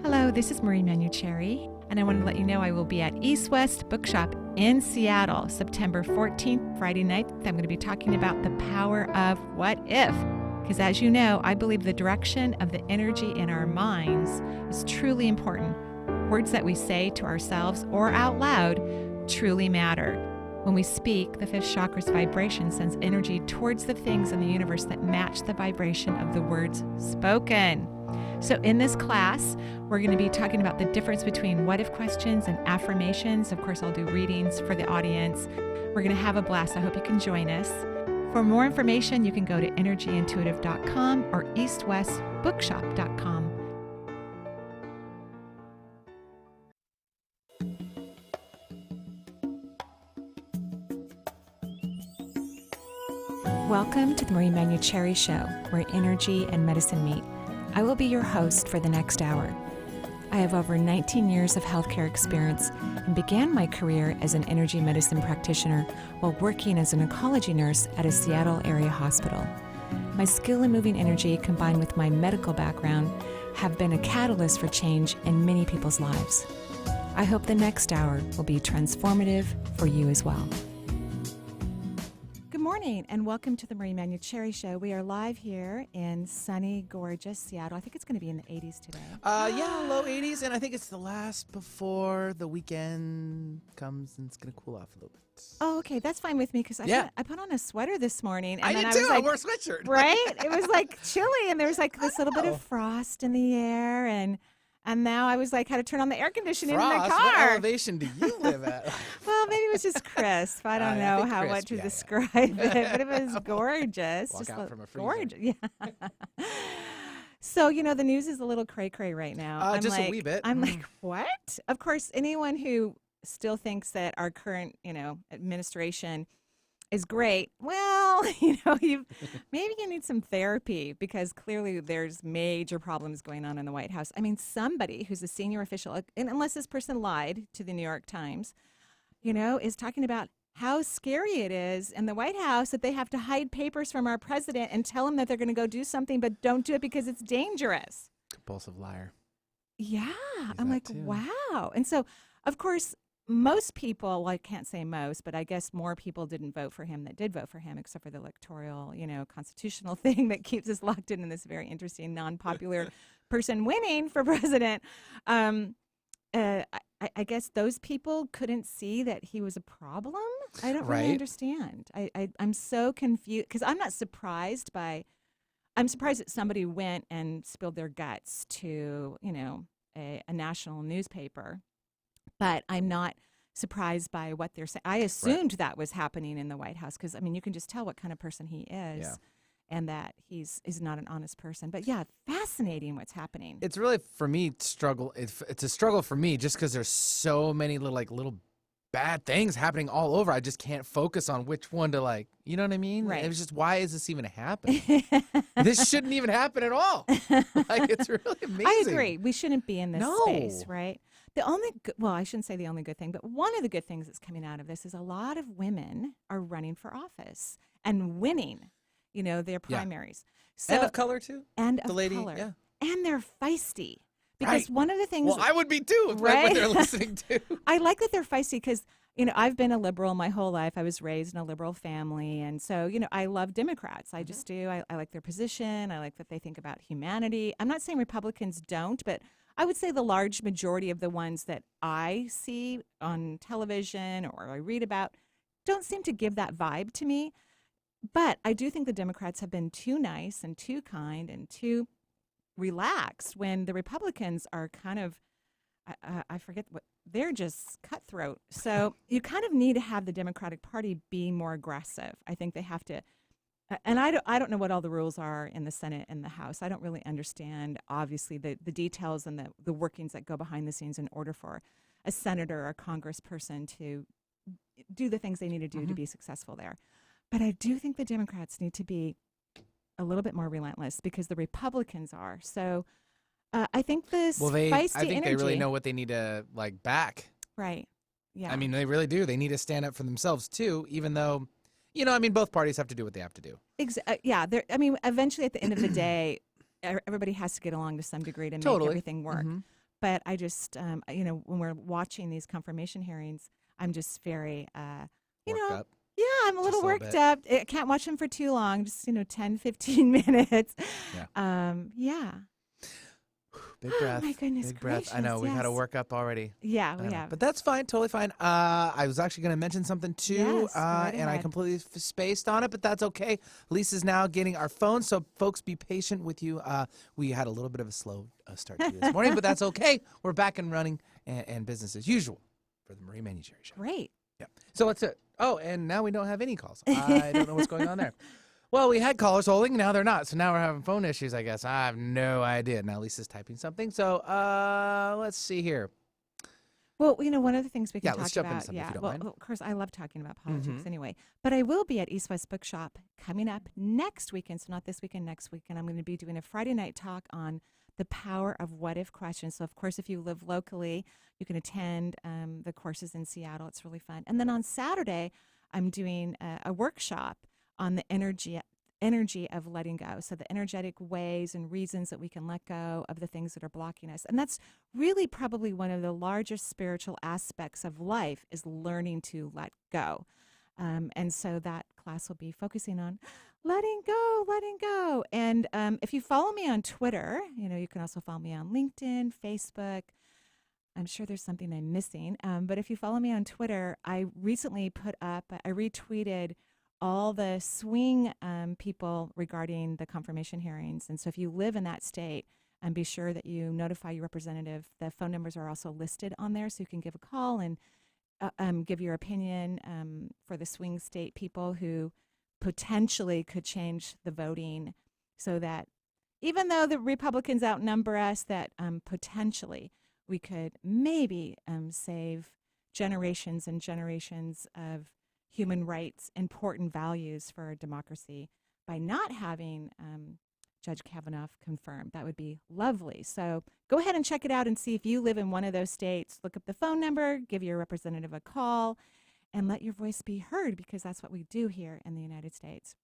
Hello, this is Marie Manuchehri, and I want to let you know I will be at East West Bookshop in Seattle, September 14th, Friday night. I'm going to be talking about the power of what if. Because as you know, I believe the direction of the energy in our minds is truly important. Words that we say to ourselves or out loud truly matter. When we speak, the fifth chakra's vibration sends energy towards the things in the universe that match the vibration of the words spoken. So in this class, we're going to be talking about the difference between what if questions and affirmations. Of course, I'll do readings for the audience. We're going to have a blast. I hope you can join us. For more information, you can go to energyintuitive.com or eastwestbookshop.com. Welcome to the Marie Manuchehri Show, where energy and medicine meet. I will be your host for the next hour. I have over 19 years of healthcare experience and began my career as an energy medicine practitioner while working as an oncology nurse at a Seattle area hospital. My skill in moving energy combined with my medical background have been a catalyst for change in many people's lives. I hope the next hour will be transformative for you as well. Good morning and welcome to the Marie Manuchehri Show. We are live here in sunny, gorgeous Seattle. I think it's going to be in the 80s today. Yeah, low 80s, and I think it's the last before the weekend comes, and it's going to cool off a little bit. Oh, okay. That's fine with me because I put on a sweater this morning. And I then did I too. was I like, wore a sweatshirt. Right? It was like chilly, and there was like this little bit of frost in the air, and now I was like, had to turn on the air conditioning in my car. What elevation do you live at? Well, maybe it was just crisp. I don't know how much to describe it, but it was gorgeous. Walk just out from a freezer. gorgeous. Yeah. So, you know, the news is a little cray-cray right now. Just a wee bit. I'm like, what? Of course, anyone who still thinks that our current, administration is great. Well, maybe you need some therapy because clearly there's major problems going on in the White House. I mean, somebody who's a senior official, and unless this person lied to the New York Times, is talking about how scary it is in the White House that they have to hide papers from our president and tell him that they're going to go do something, but don't do it because it's dangerous. Compulsive liar. Yeah. I'm like, wow. And so, of course, most people, well, I can't say most, but I guess more people didn't vote for him that did vote for him, except for the electoral, constitutional thing that keeps us locked in this very interesting, non-popular person winning for president. I guess those people couldn't see that he was a problem. I don't really understand. I'm so confused because I'm surprised that somebody went and spilled their guts to, a national newspaper. But I'm not surprised by what they're saying. I assumed that was happening in the White House because, you can just tell what kind of person he is and that he's not an honest person. But, yeah, fascinating what's happening. It's really, for me, struggle. It's a struggle for me just because there's so many little bad things happening all over. I just can't focus on which one to you know what I mean? Right. It was just, why is this even happening? This shouldn't even happen at all. It's really amazing. I agree. We shouldn't be in this space, right? The only, I shouldn't say the only good thing, but one of the good things that's coming out of this is a lot of women are running for office and winning, their primaries. So, and of color, too. And the of lady, color. Yeah. And they're feisty. Because one of the things... Well, I would be, too, if right? what they're listening to. I like that they're feisty because, I've been a liberal my whole life. I was raised in a liberal family. And so, I love Democrats. I just do. I like their position. I like that they think about humanity. I'm not saying Republicans don't, but I would say the large majority of the ones that I see on television or I read about don't seem to give that vibe to me. But I do think the Democrats have been too nice and too kind and too relaxed when the Republicans are kind of, I forget what, they're just cutthroat. So you kind of need to have the Democratic Party be more aggressive. I think they have to. And I don't know what all the rules are in the Senate and the House. I don't really understand, obviously, the details and the workings that go behind the scenes in order for a senator or a congressperson to do the things they need to do to be successful there. But I do think the Democrats need to be a little bit more relentless because the Republicans are. So I think this feisty I think energy, they really know what they need to, back. Right. Yeah. They really do. They need to stand up for themselves, too, even though... both parties have to do what they have to do. Yeah. Eventually at the end of the day, everybody has to get along to some degree to make everything work. But I just, when we're watching these confirmation hearings, I'm just very, Worked up. yeah, I'm a Just little a little worked bit. up. I can't watch them for too long, just, 10, 15 minutes. Yeah. Yeah. Big Oh, my breath. goodness Big breath. I gracious, know we've had to yes. work up already. Yeah, I we know, have. but that's fine, totally fine. I was actually going to mention something too, Yes, go right and I ahead. completely spaced on it, but that's okay. Lisa's now getting our phone, so folks, be patient with you. We had a little bit of a slow start to this morning, but that's okay. We're back and running and business as usual for the Marie Manuchehri Show. Great. Yeah. So that's it. Oh, and now we don't have any calls. I don't know what's going on there. Well, we had callers holding, now they're not. So now we're having phone issues, I guess. I have no idea. Now Lisa's typing something. So let's see here. Well, one of the things we can Yeah, talk let's jump into about, something if yeah. you don't Well, mind. of course, I love talking about politics Mhm. anyway. But I will be at East West Bookshop coming up next weekend. So not this weekend, next weekend. I'm going to be doing a Friday night talk on the power of what if questions. So, of course, if you live locally, you can attend the courses in Seattle. It's really fun. And then on Saturday, I'm doing a workshop on the energy of letting go. So the energetic ways and reasons that we can let go of the things that are blocking us. And that's really probably one of the largest spiritual aspects of life is learning to let go. And so that class will be focusing on letting go, letting go. And if you follow me on Twitter, you can also follow me on LinkedIn, Facebook. I'm sure there's something I'm missing. But if you follow me on Twitter, I recently I retweeted all the swing people regarding the confirmation hearings. And so if you live in that state, be sure that you notify your representative. The phone numbers are also listed on there, so you can give a call and give your opinion for the swing state people who potentially could change the voting so that even though the Republicans outnumber us, that potentially we could maybe save generations and generations of human rights, important values for our democracy by not having Judge Kavanaugh confirmed. That would be lovely. So go ahead and check it out and see if you live in one of those states. Look up the phone number, give your representative a call, and let your voice be heard because that's what we do here in the United States.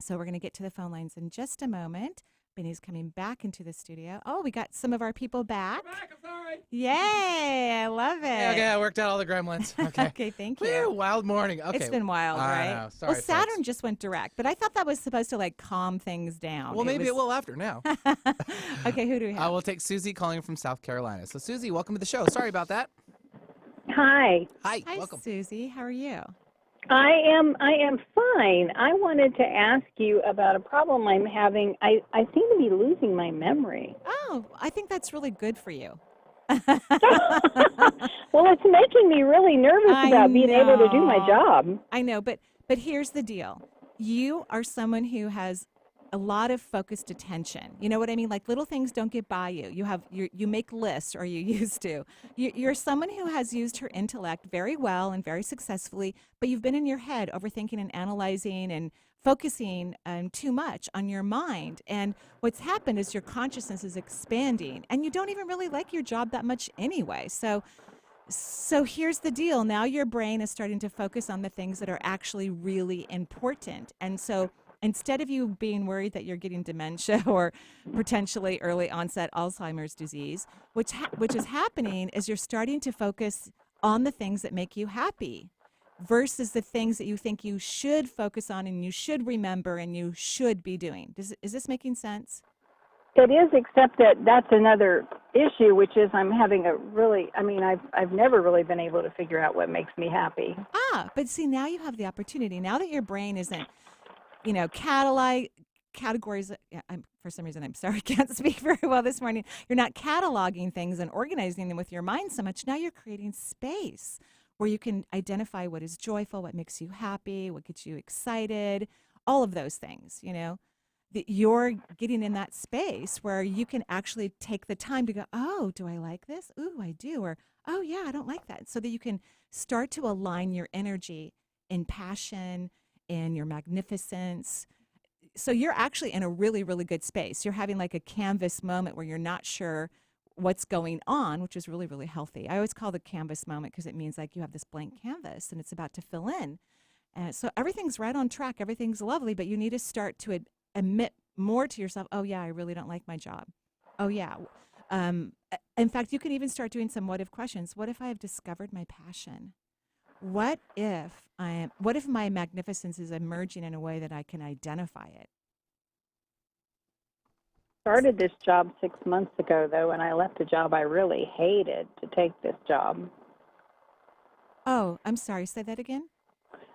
So we're going to get to the phone lines in just a moment. Benny's coming back into the studio. Oh, we got some of our people back. I'm back, I'm sorry. Yay, I love it. Okay, I worked out all the gremlins. Okay. Okay, thank Whew, you. wild morning. Okay. It's been wild, I right? know. Sorry, well, Saturn folks. just went direct, but I thought that was supposed to calm things down. Well, maybe it will after now. Okay, who do we I have? will take Susie calling from South Carolina. So, Susie, welcome to the show. Sorry about that. Hi. Hi, Hi, welcome. Susie. How are you? I am fine. I wanted to ask you about a problem I'm having. I seem to be losing my memory. Oh, I think that's really good for you. Well, it's making me really nervous I about being able to do my know. job. I know, but here's the deal. You are someone who has a lot of focused attention. You know what I mean? Like little things don't get by you. You make lists, or you used to. You're someone who has used her intellect very well and very successfully, but you've been in your head overthinking and analyzing and focusing too much on your mind. And what's happened is your consciousness is expanding, and you don't even really like your job that much anyway. So here's the deal. Now your brain is starting to focus on the things that are actually really important. And so instead of you being worried that you're getting dementia or potentially early onset Alzheimer's disease, which is happening is you're starting to focus on the things that make you happy versus the things that you think you should focus on and you should remember and you should be doing. Is this making sense? It is, except that that's another issue, which is I'm having I've never really been able to figure out what makes me happy. But see, now you have the opportunity. Now that your brain isn't, categories. For some reason, I'm sorry, I can't speak very well this morning. You're not cataloging things and organizing them with your mind so much. Now you're creating space where you can identify what is joyful, what makes you happy, what gets you excited, all of those things, that you're getting in that space where you can actually take the time to go, oh, do I like this? Ooh, I do. Or, oh, yeah, I don't like that. So that you can start to align your energy in passion and your magnificence. So you're actually in a really, really good space. You're having like a canvas moment where you're not sure what's going on, which is really, really healthy. I always call the canvas moment because it means like you have this blank canvas and it's about to fill in. So everything's right on track. Everything's lovely, but you need to start to admit more to yourself, oh, yeah, I really don't like my job. Oh, yeah. In fact, you can even start doing some what if questions. What if I have discovered my passion? What if my magnificence is emerging in a way that I can identify it? Started this job 6 months ago, though, and I left a job I really hated to take this job. Oh, I'm sorry. Say that again.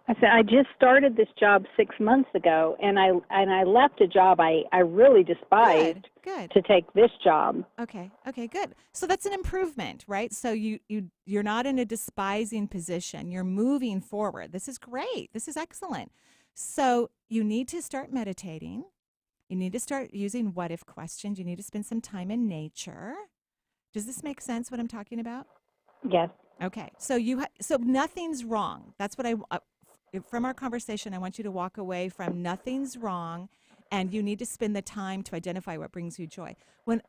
I said I just started this job 6 months ago, and I left a job I really despised Good. to take this job. Okay, good. So that's an improvement, right? So you're not in a despising position. You're moving forward. This is great. This is excellent. So you need to start meditating. You need to start using what if questions. You need to spend some time in nature. Does this make sense what I'm talking about? Yes. Okay. So so nothing's wrong. That's what from our conversation, I want you to walk away from nothing's wrong, and you need to spend the time to identify what brings you joy. When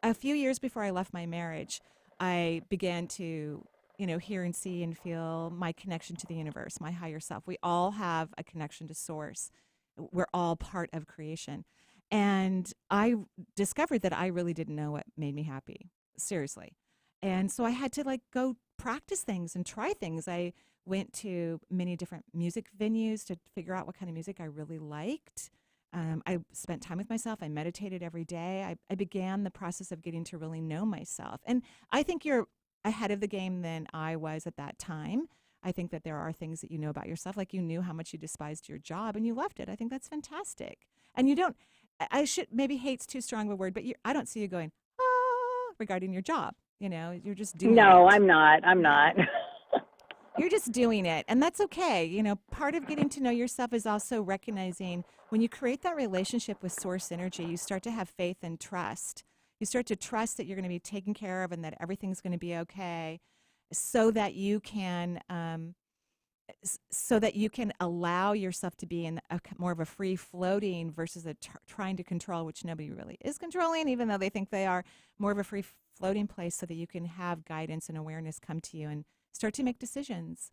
a few years before I left my marriage, I began to, hear and see and feel my connection to the universe, my higher self. We all have a connection to source. We're all part of creation. And I discovered that I really didn't know what made me happy, seriously. And so I had to go practice things and try things. I went to many different music venues to figure out what kind of music I really liked. I spent time with myself. I meditated every day. I began the process of getting to really know myself. And I think you're ahead of the game than I was at that time. I think that there are things that you know about yourself, like you knew how much you despised your job and you left it. I think that's fantastic. And you don't, maybe hate's too strong of a word, but I don't see you going, regarding your job. You're just doing it. No, I'm not. I'm not. You're just doing it, and that's okay. Part of getting to know yourself is also recognizing when you create that relationship with source energy, you start to have faith and trust. You start to trust that you're going to be taken care of and that everything's going to be okay, so that you can allow yourself to be in more of a free floating versus trying to control, which nobody really is controlling, even though they think they are, more of a free floating place, so that you can have guidance and awareness come to you and start to make decisions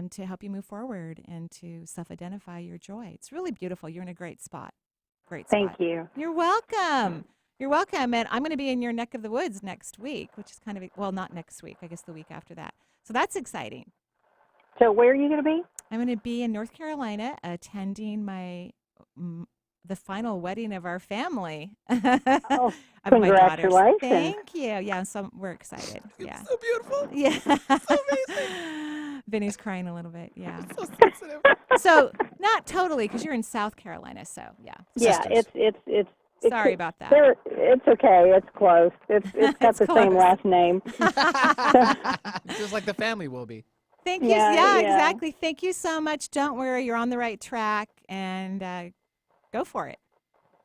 to help you move forward and to self-identify your joy. It's really beautiful. You're in a great spot. Great spot. Thank you. You're welcome. You're welcome. And I'm going to be in your neck of the woods next week, which is kind of, not next week, I guess the week after that. So that's exciting. So where are you going to be? I'm going to be in North Carolina attending the final wedding of our family. Oh, of my daughters. congratulations. Thank you. Yeah, so we're excited. Yeah. It's so beautiful. Yeah. So amazing. Vinny's crying a little bit. Yeah. It's so sensitive. So not totally, because you're in South Carolina. So yeah. Yeah, Sisters. it's Sorry about that. It's okay. It's close. It's got It's the same close. last name. Just like the family will be. Thank you. Yeah, Yeah, yeah. exactly. Thank you so much. Don't worry. You're on the right track, and go for it.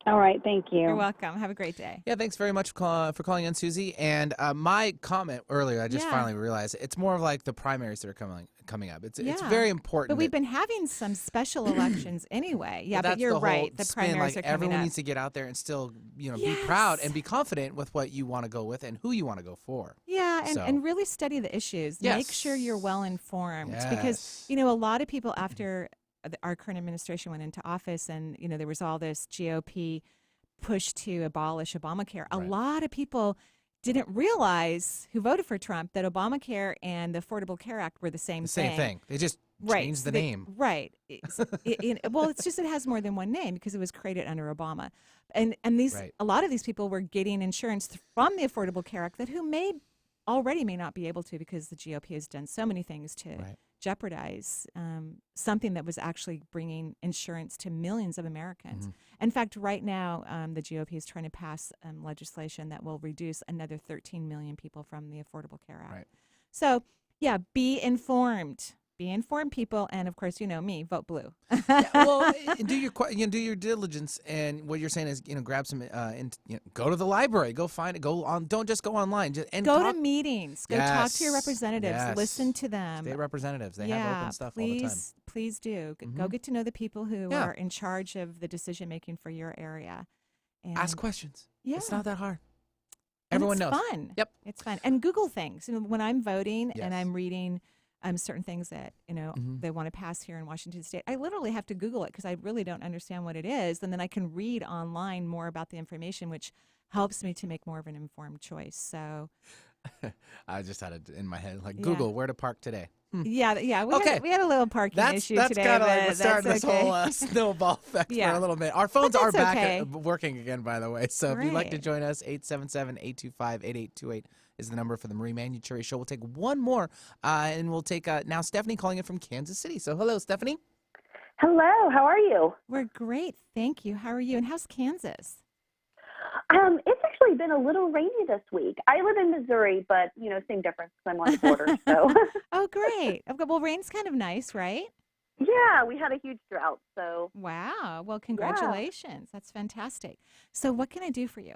All right. Thank you. You're welcome. Have a great day. Yeah, thanks very much for calling in, Susie. And my comment earlier, I just Yeah. finally realized it's more of like the primaries that are coming up. It's Yeah. very important. But we've that- been having some special elections anyway. Yeah, that's but you're the whole right. The spin, primaries like are coming everyone up. needs to get out there and still, be Yes. proud and be confident with what you want to go with and who you want to go for. Yeah, So- and really study the issues. Make sure you're Yes. well informed, because Yes. a lot of people after our current administration went into office, and there was all this GOP push to abolish Obamacare. A Right. lot of people didn't realize, who voted for Trump, that Obamacare and the Affordable Care Act were the same The same thing. They just Right. changed so the name. Right. Well, it's just it has more than one name because it was created under Obama. And these Right. a lot of these people were getting insurance from the Affordable Care Act that who already may not be able to, because the GOP has done so many things to Right. jeopardize something that was actually bringing insurance to millions of Americans. Mm-hmm. In fact, right now, the GOP is trying to pass legislation that will reduce another 13 million people from the Affordable Care Act. Right. So, yeah, be informed. Be informed, people, and of course, me. Vote blue. Yeah, well, do your diligence, and what you're saying is, grab some, go to the library, go find it, go on. Don't just go online. And Go talk, to meetings. Go talk to your Yes, representatives. yes. Listen to them. state representatives. They yeah, have open stuff all the time. please do. Go Mhm. get to know the people who Yeah. are in charge of the decision making for your area. And Ask questions. Yeah. It's not that hard. And Everyone it's knows. fun. Yep. It's fun. And Google things. When I'm voting Yes. and I'm reading certain things that, Mm-hmm. they want to pass here in Washington State. I literally have to Google it because I really don't understand what it is. And then I can read online more about the information, which helps me to make more of an informed choice. So, I just had it in my head, like yeah. Google where to park today. Yeah, Okay. we had a little parking issue That's today, kind of like we're but starting that's this okay. whole snowball effect for Yeah. a little bit. Our phones But are that's back okay. working again, by the way. So if you'd like to Right. join us, 877-825-8828 is the number for the Marie Manuchehri Show. We'll take one more, and we'll take now Stephanie calling in from Kansas City. So hello, Stephanie. Hello, how are you? We're great. Thank you. How are you? And how's Kansas? It's actually been a little rainy this week. I live in Missouri, but same difference because I'm on the border. So, Oh, great. Okay, well, rain's kind of nice, right? yeah, we had a huge drought. So, Wow. Well, yeah. congratulations. That's fantastic. So what can I do for you?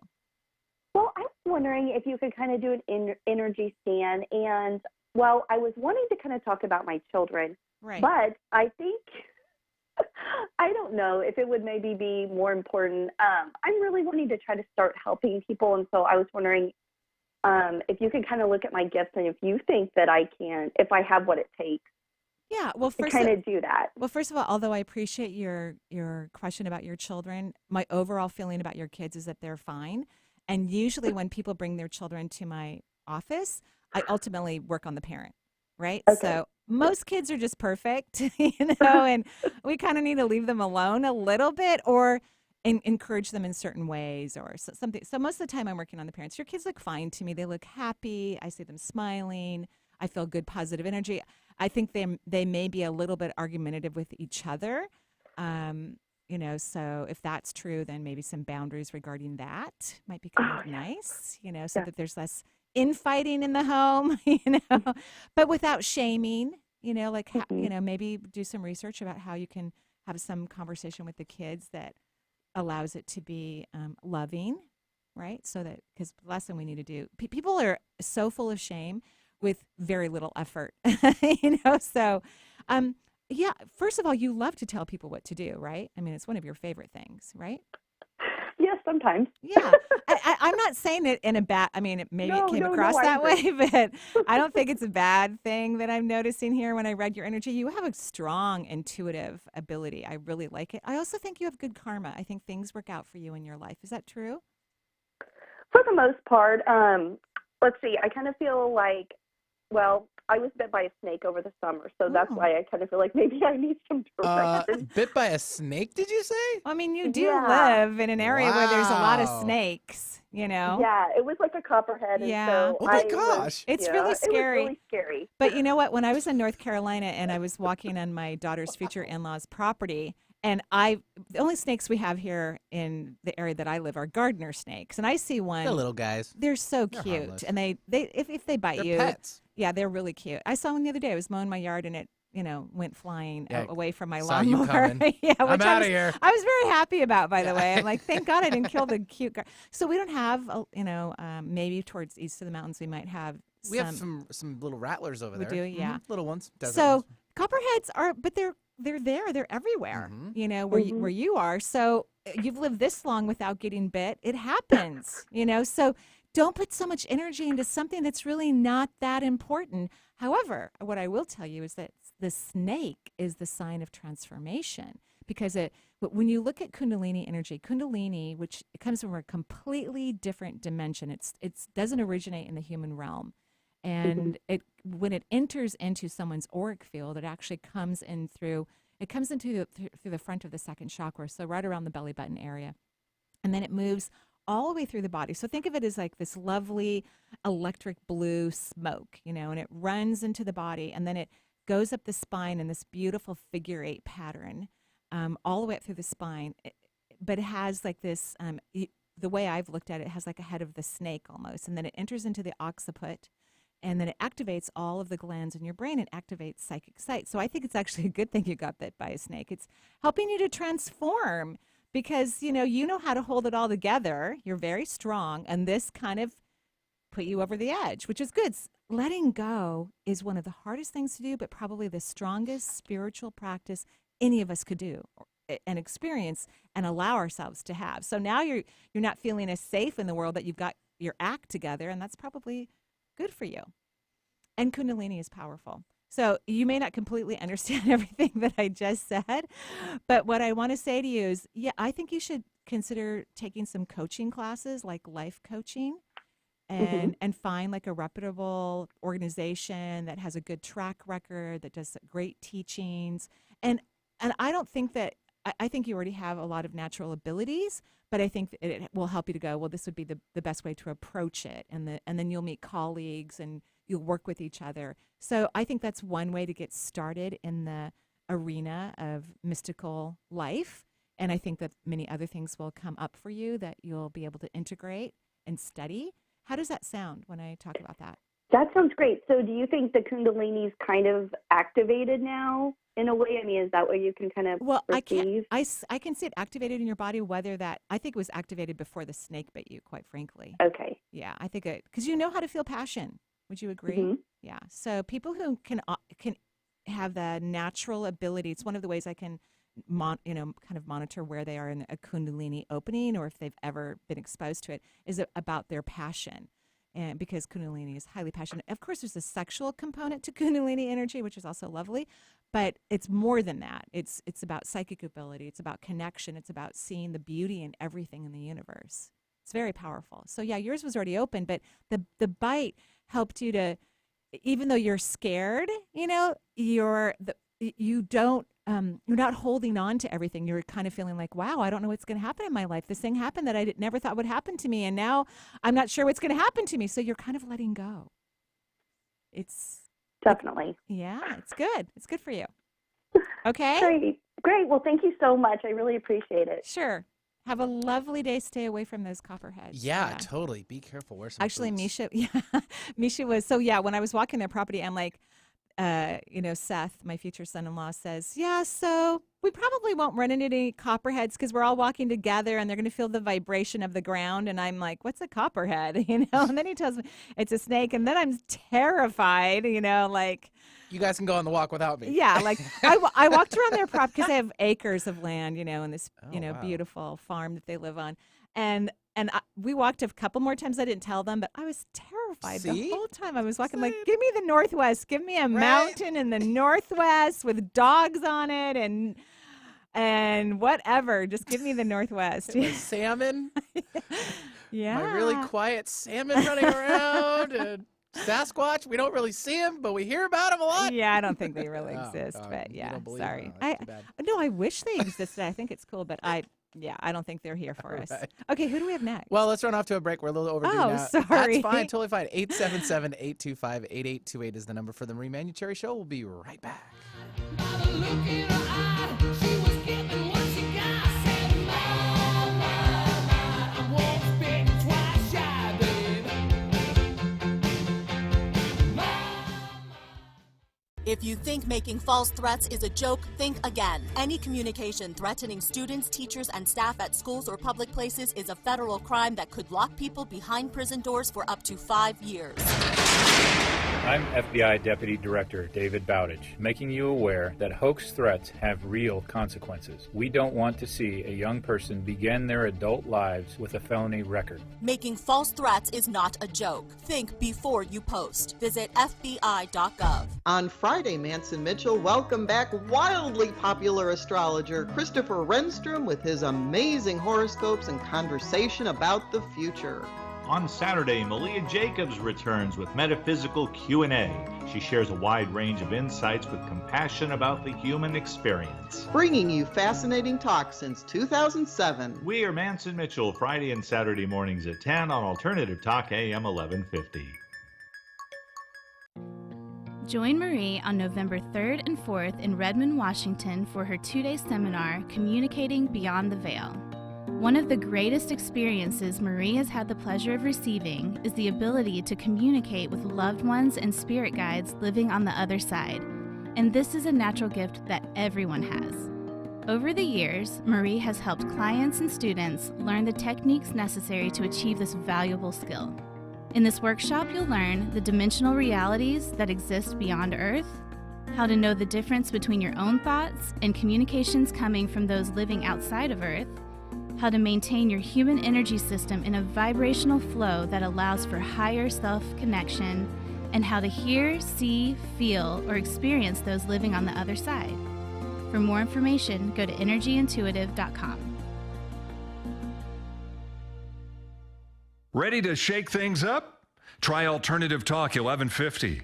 Well, I was wondering if you could kind of do an energy scan. And, well, I was wanting to kind of talk about my children, Right. but I think I don't know if it would maybe be more important. I'm really wanting to try to start helping people. And so I was wondering if you could kind of look at my gifts and if you think that I can, if I have what it takes Yeah. Well, to kind of do that. first of all, although I appreciate your question about your children, my overall feeling about your kids is that they're fine. And usually when people bring their children to my office, I ultimately work on the parent, right? Okay. So most kids are just perfect, and we kind of need to leave them alone a little bit or encourage them in certain ways or something. So most of the time I'm working on the parents. Your kids look fine to me. They look happy. I see them smiling. I feel good, positive energy. I think they may be a little bit argumentative with each other. So if that's true, then maybe some boundaries regarding that might be kind of nice, so Yeah. that there's less infighting in the home, but without shaming, like, Mhm. maybe do some research about how you can have some conversation with the kids that allows it to be loving, right? So that, because the last thing we need to do, people are so full of shame with very little effort, so, yeah, first of all, you love to tell people what to do, right? I mean, it's one of your favorite things, right? Yes, sometimes. Yeah. I'm not saying it in a bad, I mean, maybe it No, came no, across no, I that agree. way, but I don't think it's a bad thing that I'm noticing here when I read your energy. You have a strong intuitive ability. I really like it. I also think you have good karma. I think things work out for you in your life. Is that true? For the most part, let's see, I kind of feel like, well, I was bit by a snake over the summer, so that's Oh. why I kind of feel like maybe I need some direction. Bit by a snake, did you say? I mean, you do Yeah, live in an area where there's a lot of Wow. snakes. yeah, it was like a copperhead, and Yeah. so Oh my I was, gosh. It's yeah, really it was scary. really scary. But you know what? When I was in North Carolina and I was walking on my daughter's future in-laws' property, and the only snakes we have here in the area that I live are gardener snakes, and I see The one. little guys. They're so They're cute, harmless. and they if they bite They're you, pets. yeah, they're really cute. I saw one the other day. I was mowing my yard, and it went flying Yeah, away from my saw you lawnmower. coming. Yeah, I'm which outta here. I was very happy about, by the Yeah. way. I'm like, thank God I didn't kill the cute guy. So we don't have, maybe towards east of the mountains we might have We have some little rattlers over We there. do, yeah. Little ones. Desert So ones. copperheads are, but they're there. They're everywhere. Mhm. Where you are. So you've lived this long without getting bit. It happens. So don't put so much energy into something that's really not that important. However, what I will tell you is that the snake is the sign of transformation because when you look at Kundalini, which comes from a completely different dimension, it doesn't originate in the human realm. And when it enters into someone's auric field, it actually comes in through the front of the second chakra, so right around the belly button area. And then it moves all the way through the body. So think of it as like this lovely electric blue smoke, and it runs into the body and then it goes up the spine in this beautiful figure eight pattern, all the way up through the spine. But it has like this, the way I've looked at it, has like a head of the snake almost. And then it enters into the occiput. And then it activates all of the glands in your brain and activates psychic sight. So I think it's actually a good thing you got bit by a snake. It's helping you to transform because, you know how to hold it all together. You're very strong. And this kind of put you over the edge, which is good. Letting go is one of the hardest things to do, but probably the strongest spiritual practice any of us could do and experience and allow ourselves to have. So now you're not feeling as safe in the world that you've got your act together. And that's probably good for you. And Kundalini is powerful. So you may not completely understand everything that I just said, but what I want to say to you is, yeah, I think you should consider taking some coaching classes, like life coaching, Hmm. and find like a reputable organization that has a good track record, that does great teachings. And I don't think that I think you already have a lot of natural abilities, but I think that it will help you to go, well, this would be the best way to approach it. And then you'll meet colleagues and you'll work with each other. So I think that's one way to get started in the arena of mystical life. And I think that many other things will come up for you that you'll be able to integrate and study. How does that sound when I talk about that? That sounds great. So do you think the Kundalini's kind of activated now in a way? I mean, is that what you can kind of Well, perceive? I can see it activated in your body, whether that, I think it was activated before the snake bit you, quite frankly. Okay. Yeah, I think it, because you know how to feel passion. Would you agree? Hmm. Yeah. So people who can have the natural ability, it's one of the ways I can kind of monitor where they are in a Kundalini opening or if they've ever been exposed to it, is about their passion. And because Kundalini is highly passionate. Of course, there's a sexual component to Kundalini energy, which is also lovely, but it's more than that. It's about psychic ability. It's about connection. It's about seeing the beauty in everything in the universe. It's very powerful. So yeah, yours was already open, but the bite helped you to, even though you're scared, you're not holding on to everything. You're kind of feeling like, wow, I don't know what's going to happen in my life. This thing happened that I never thought would happen to me, and now I'm not sure what's going to happen to me. So you're kind of letting go. It's Definitely. yeah, it's good. It's good for you. Okay? Great. Well, thank you so much. I really appreciate it. Sure. Have a lovely day. Stay away from those copperheads. Yeah, totally. Be careful. Wear some Actually, boots. Misha, yeah, Misha was, so yeah, when I was walking their property, I'm like, Seth, my future son-in-law, says, yeah, so we probably won't run into any copperheads because we're all walking together and they're going to feel the vibration of the ground. And I'm like, what's a copperhead? And then he tells me it's a snake. And then I'm terrified, like. You guys can go on the walk without me. Yeah, like I walked around their property because they have acres of land, in this, wow. beautiful farm that they live on. And we walked a couple more times. I didn't tell them, but I was terrified See? the whole time. I was walking like, give me the Northwest. Give me a Right? mountain in the Northwest with dogs on it and whatever. Just give me the Northwest. With salmon. Yeah. My really quiet salmon running around. And Sasquatch, we don't really see him, but we hear about him a lot. Yeah, I don't think they really Oh, exist, God, but you yeah, don't believe sorry. it? Oh, that's too bad. No, I wish they existed. I think it's cool, but I don't think they're here for us. Right. Okay, who do we have next? Well, let's run off to a break. We're a little overdue Oh, now. sorry. That's fine. Totally fine. 877-825-8828 is the number for the Marie Manuchehri Show. We'll be right back. If you think making false threats is a joke, think again. Any communication threatening students, teachers, and staff at schools or public places is a federal crime that could lock people behind prison doors for up to 5 years. I'm FBI Deputy Director David Bowditch, making you aware that hoax threats have real consequences. We don't want to see a young person begin their adult lives with a felony record. Making false threats is not a joke. Think before you post. Visit FBI.gov. On Friday, Manson Mitchell welcomed back wildly popular astrologer Christopher Renstrom with his amazing horoscopes and conversation about the future. On Saturday, Malia Jacobs returns with Metaphysical Q&A. She shares a wide range of insights with compassion about the human experience. Bringing you fascinating talk since 2007. We are Manson Mitchell, Friday and Saturday mornings at 10 on Alternative Talk AM 1150. Join Marie on November 3rd and 4th in Redmond, Washington for her 2-day seminar, Communicating Beyond the Veil. One of the greatest experiences Marie has had the pleasure of receiving is the ability to communicate with loved ones and spirit guides living on the other side. And this is a natural gift that everyone has. Over the years, Marie has helped clients and students learn the techniques necessary to achieve this valuable skill. In this workshop, you'll learn the dimensional realities that exist beyond Earth, how to know the difference between your own thoughts and communications coming from those living outside of Earth, how to maintain your human energy system in a vibrational flow that allows for higher self-connection, and how to hear, see, feel, or experience those living on the other side. For more information, go to energyintuitive.com. Ready to shake things up? Try Alternative Talk 1150.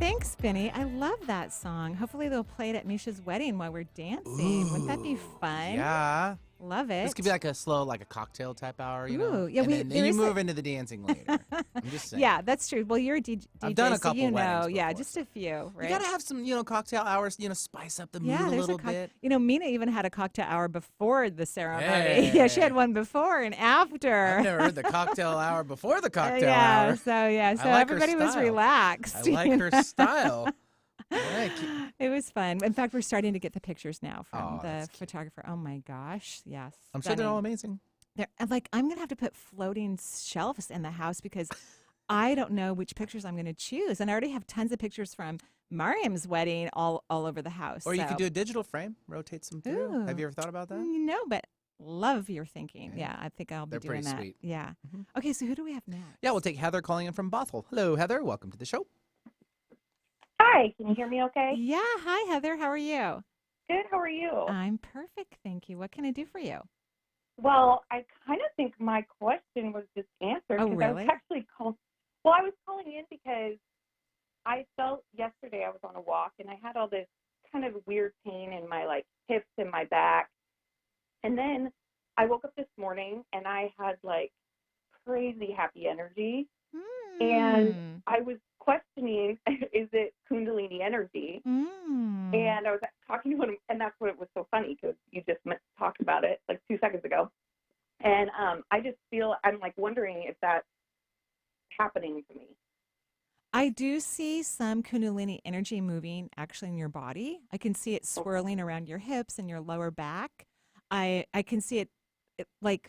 Thanks, Benny. I love that song. Hopefully they'll play it at Misha's wedding while we're dancing. Wouldn't that be fun? Yeah. Love it. This could be like a slow, like a cocktail type hour, you know? Ooh, yeah, and then there you is move into the dancing later. I'm just saying. Yeah, that's true. Well, you're a DJ, I've done a so couple you know. weddings Yeah, before, just a few, right? You got to have some, cocktail hours, spice up the mood yeah, a there's little bit. Mina even had a cocktail hour before the ceremony. Hey. Yeah, she had one before and after. I've never heard the cocktail hour before the cocktail yeah, hour. So I like her everybody was style. relaxed. I like her style. All right. It was fun. In fact, we're starting to get the pictures now from the that's cute. photographer. Oh my gosh, yes. I'm sure they're all amazing. I'm going to have to put floating shelves in the house because I don't know which pictures I'm going to choose. And I already have tons of pictures from Mariam's wedding all over the house. Or you could do a digital frame, rotate some through. Ooh. Have you ever thought about that? No, but love your thinking. Yeah, I think I'll be They're doing pretty that. sweet. Yeah. Mm-hmm. Okay, so who do we have next? Yeah, we'll take Heather calling in from Bothell. Hello, Heather. Welcome to the show. Hi, can you hear me okay? Yeah. Hi, Heather. How are you? Good, how are you? I'm perfect. Thank you. What can I do for you? Well, I kind of think my question was just answered. Oh, 'cause really? I was actually I was calling in because I felt yesterday I was on a walk and I had all this kind of weird pain in my hips and my back. And then I woke up this morning and I had crazy happy energy. And I was questioning, is it Kundalini energy? And I was talking to him, and that's what it was so funny because you just talked about it 2 seconds ago. And I just feel, I'm wondering if that's happening to me. I do see some Kundalini energy moving actually in your body. I can see it swirling around your hips and your lower back. I can see it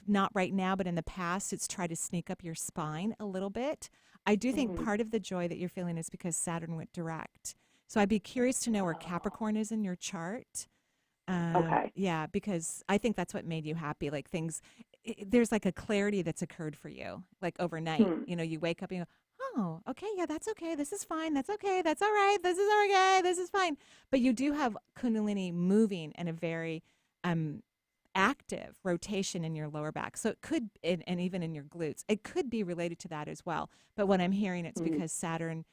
not right now, but in the past, it's tried to sneak up your spine a little bit. I do think part of the joy that you're feeling is because Saturn went direct. So I'd be curious to know where Capricorn is in your chart. Okay. Yeah, because I think that's what made you happy. There's a clarity that's occurred for you, overnight. You wake up and you go, oh, okay, yeah, that's okay. This is fine. That's okay. That's all right. This is okay. This is fine. But you do have Kundalini moving in a very active rotation in your lower back. So it could, and even in your glutes, it could be related to that as well. But what I'm hearing, it's because Saturn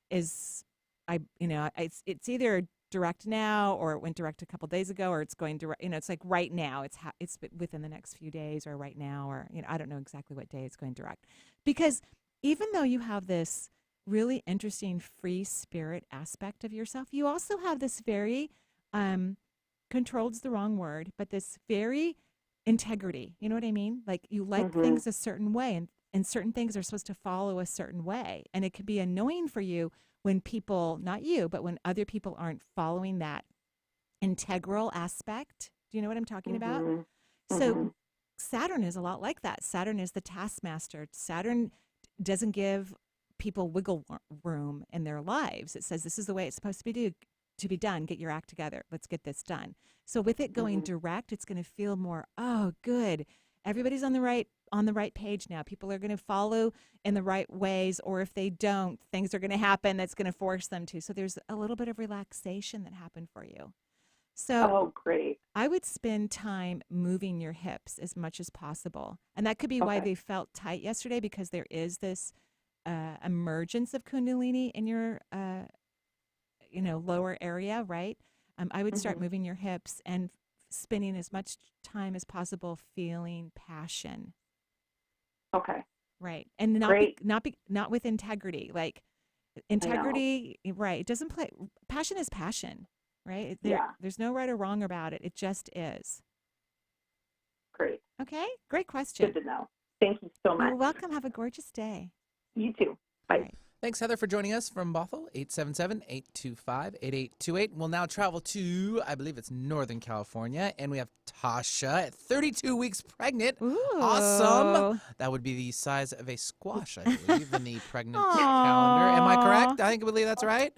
is, it's either direct now or it went direct a couple days ago or it's going direct, it's right now. It's within the next few days or right now, or, I don't know exactly what day it's going direct. Because even though you have this really interesting free spirit aspect of yourself, you also have this very, controlled's the wrong word, but this very integrity. You know what I mean? You like things a certain way, and certain things are supposed to follow a certain way. And it could be annoying for you when people, not you, but when other people aren't following that integral aspect. Do you know what I'm talking about? So Saturn is a lot like that. Saturn is the taskmaster. Saturn doesn't give people wiggle room in their lives. It says this is the way it's supposed to be done. Get your act together. Let's get this done. So with it going direct, it's going to feel more, oh, good. Everybody's on the right page now. People are going to follow in the right ways, or if they don't, things are going to happen that's going to force them to. So there's a little bit of relaxation that happened for you. So great. I would spend time moving your hips as much as possible. And that could be why they felt tight yesterday, because there is this emergence of Kundalini in your lower area, right? I would start moving your hips and spending as much time as possible feeling passion. Okay. Right. And not with integrity. Integrity, right? It doesn't play. Passion is passion, right? There's no right or wrong about it. It just is. Great. Okay. Great question. Good to know. Thank you so much. You're welcome. Have a gorgeous day. You too. Bye. Right. Thanks, Heather, for joining us from Bothell, 877-825-8828. We'll now travel to, I believe it's Northern California, and we have Tasha at 32 weeks pregnant. Ooh. Awesome. That would be the size of a squash, I believe, in the pregnant calendar. Am I correct? I believe that's right.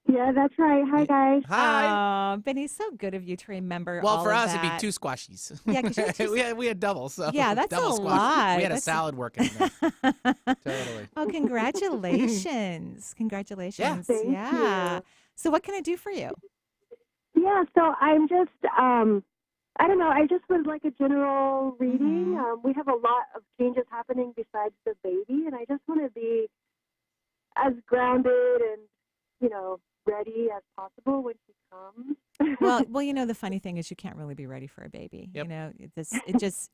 Yeah, that's right. Hi, guys. Hi. Oh, Benny, so good of you to remember Well, all for of us, that. it'd be 2 squashies. Yeah, 'cause you had two we had double, so Yeah, that's double a squash. lot. We had a That's salad working. Totally. Oh, congratulations. Congratulations. Thank Yeah. you. So what can I do for you? Yeah, so I'm just, I don't know, I just would like a general reading. We have a lot of changes happening besides the baby, and I just want to be as grounded and, ready as possible when she comes. Well, the funny thing is you can't really be ready for a baby. Yep.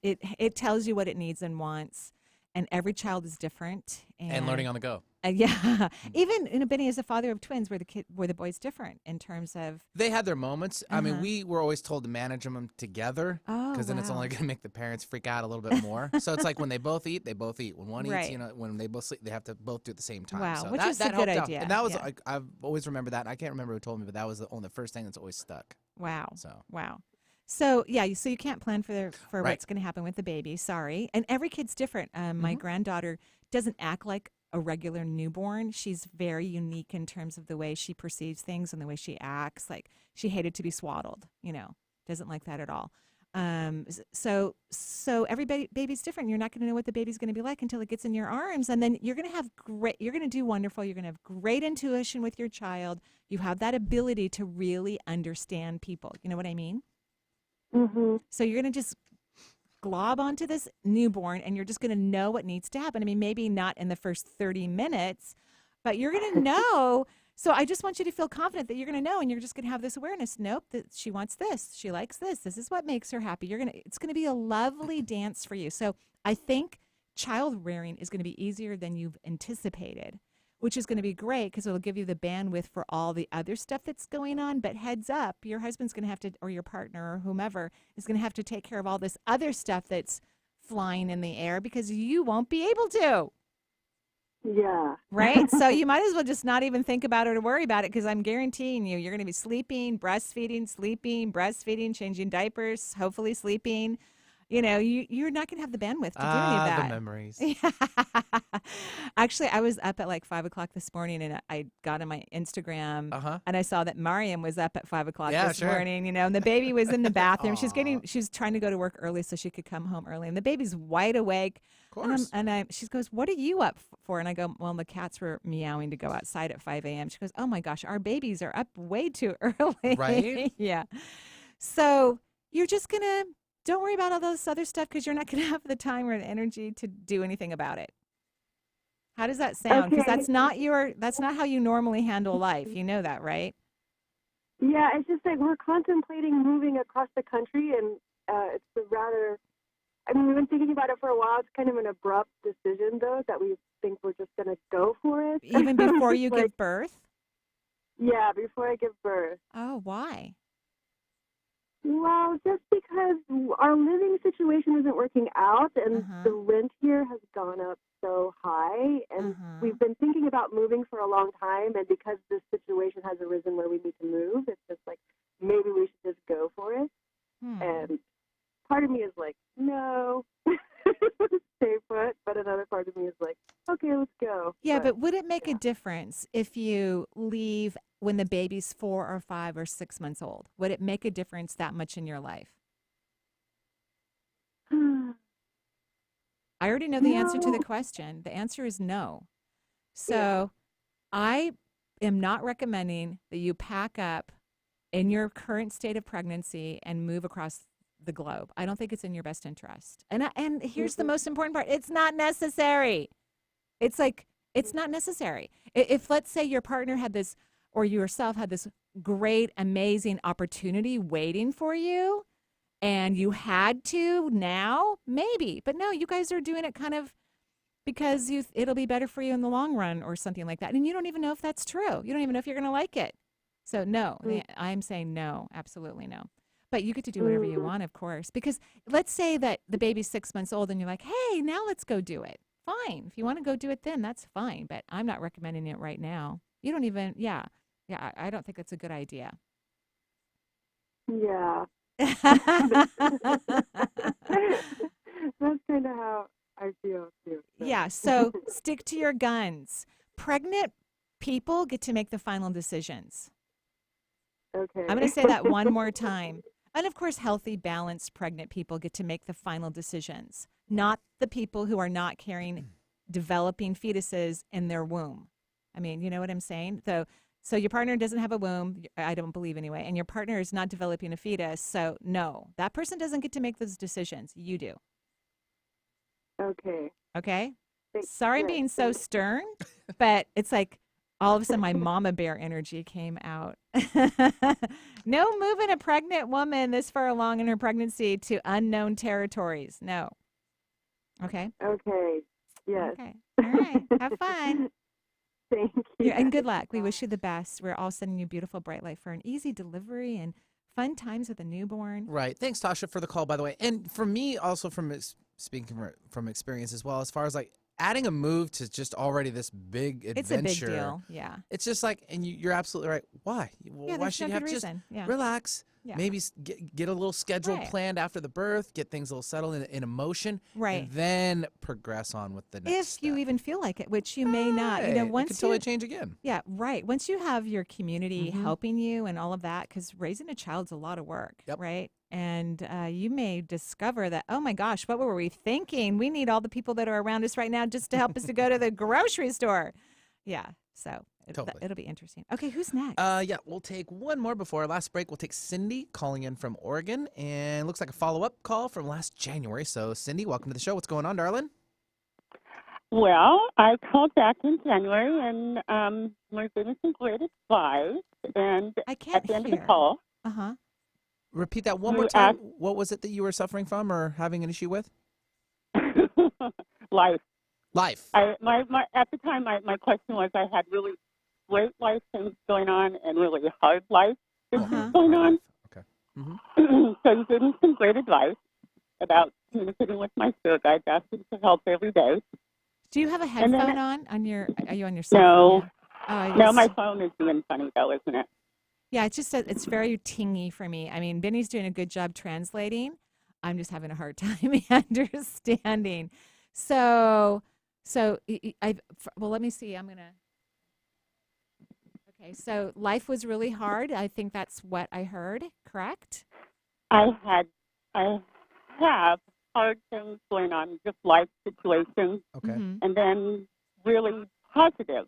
It tells you what it needs and wants, and every child is different. And learning on the go. Yeah. Even Benny is a father of twins where the boy's different in terms of They had their moments. I mean, we were always told to manage them together because then it's wow. only going to make the parents freak out a little bit more. So it's like when they both eat, they both eat. When one Right. eats, when they both sleep, they have to both do it at the same time. Wow, So which that, is a that good helped out. idea. And that was, Yeah. I've always remembered that. And I can't remember who told me, but that was the first thing that's always stuck. Wow. So. Wow. So so you can't plan for Right. what's going to happen with the baby. Sorry. And every kid's different. My granddaughter doesn't act like a regular newborn. She's very unique in terms of the way she perceives things and the way she acts. Like she hated to be swaddled, doesn't like that at all. So every baby's different. You're not going to know what the baby's going to be like until it gets in your arms. And then you're going to do wonderful. You're going to have great intuition with your child. You have that ability to really understand people. You know what I mean? Mm-hmm. So you're going to just glob onto this newborn and you're just going to know what needs to happen. I mean, maybe not in the first 30 minutes, but you're going to know. So I just want you to feel confident that you're going to know, and you're just going to have this awareness. Nope, that she wants this. She likes this. This is what makes her happy. It's going to be a lovely dance for you. So I think child rearing is going to be easier than you've anticipated, which is going to be great because it'll give you the bandwidth for all the other stuff that's going on. But heads up, your husband's going to have to, or your partner or whomever is going to have to take care of all this other stuff that's flying in the air because you won't be able to. Yeah. Right? So you might as well just not even think about it or worry about it because I'm guaranteeing you're going to be sleeping, breastfeeding, changing diapers, hopefully sleeping. You're not going to have the bandwidth to do any of that. The memories. Actually, I was up at like 5 o'clock this morning, and I got on my Instagram, and I saw that Mariam was up at 5 o'clock this morning. And the baby was in the bathroom. She's trying to go to work early so she could come home early, and the baby's wide awake. Of course. She goes, "What are you up for?" And I go, "Well, the cats were meowing to go outside at 5 a.m." She goes, "Oh my gosh, our babies are up way too early." Right? Yeah. So you're just gonna. Don't worry about all those other stuff because you're not going to have the time or the energy to do anything about it. How does that sound? Because that's not how you normally handle life. You know that, right? Yeah, it's just like we're contemplating moving across the country, and it's we've been thinking about it for a while. It's kind of an abrupt decision, though, that we think we're just going to go for it. Even before you give birth? Yeah, before I give birth. Oh, why? Well, just because our living situation isn't working out, and the rent here has gone up so high, and we've been thinking about moving for a long time, and because this situation has arisen where we need to move, it's just like, maybe we should just go for it. And part of me is like, no, stay put, but another part of me is like, okay, let's go. Yeah, but would it make a difference if you leave when the baby's 4 or 5 or 6 months old? Would it make a difference that much in your life? I already know the answer to the question. The answer is no. So I am not recommending that you pack up in your current state of pregnancy and move across the globe. I don't think it's in your best interest. And here's the most important part. It's not necessary. It's not necessary. If let's say your partner had this or yourself had this great, amazing opportunity waiting for you and you had to now, maybe. But no, you guys are doing it kind of because it'll be better for you in the long run or something like that. And you don't even know if that's true. You don't even know if you're going to like it. So no, I'm saying no, absolutely no. But you get to do whatever you want, of course. Because let's say that the baby's 6 months old and you're like, hey, now let's go do it. fine. If you want to go do it then, that's fine. But I'm not recommending it right now. You don't even, I don't think that's a good idea. Yeah. That's kind of how I feel too. So. Yeah, so stick to your guns. Pregnant people get to make the final decisions. Okay. I'm going to say that one more time. And of course, healthy, balanced, pregnant people get to make the final decisions, not the people who are not carrying developing fetuses in their womb. I mean, you know what I'm saying? So your partner doesn't have a womb, I don't believe anyway, and your partner is not developing a fetus. So no, that person doesn't get to make those decisions. You do. Okay. Okay? Sorry I'm being so stern, but it's like all of a sudden my mama bear energy came out. No moving a pregnant woman this far along in her pregnancy to unknown territories. No. Okay? Okay. Yes. Okay. All right. Have fun. Thank you. Yeah, and good luck. We wish you the best. We're all sending you beautiful bright light for an easy delivery and fun times with a newborn. Right. Thanks, Tasha, for the call, by the way. And for me, also speaking from experience as well, as far as like adding a move to just already this big adventure. It's a big deal. Yeah. It's just like, and you're absolutely right. Why? Yeah, Why there's should no you have good to just reason. Yeah. relax? Yeah. Maybe get a little schedule Right. planned after the birth, get things a little settled in emotion, Right. and then progress on with the next If step. you even feel like it, which you may not. You know, Right. once it could totally change again. Yeah, right. Once you have your community Mhm. helping you and all of that, because raising a child's a lot of work, right? And you may discover that, oh my gosh, what were we thinking? We need all the people that are around us right now just to help us to go to the grocery store. Yeah, so Totally. it'll be interesting. Okay, who's next? Yeah, we'll take one more before our last break. We'll take Cindy calling in from Oregon, and looks like a follow-up call from last January. So, Cindy, welcome to the show. What's going on, darling? Well, I called back in January and we're getting some great advice. And I can't at the end of hear. the call, Uh-huh. Repeat that one You more time. asked- What was it that you were suffering from or having an issue with? life. Life. My at the time, my question was I had really great life things going on and really hard life things going on. Okay. So you gave me some great advice about communicating with my spirit guides, asking for help every day. Do you have a And then- headphone on your? Are you on your cell No. phone? Yeah. Oh, No, yes. my phone is being funny though, isn't it? Yeah, it's just it's very tingy for me. I mean, Benny's doing a good job translating. I'm just having a hard time understanding. So well, let me see. Okay, so life was really hard. I think that's what I heard, correct? I have hard things going on, just life situations. Okay. And then really positive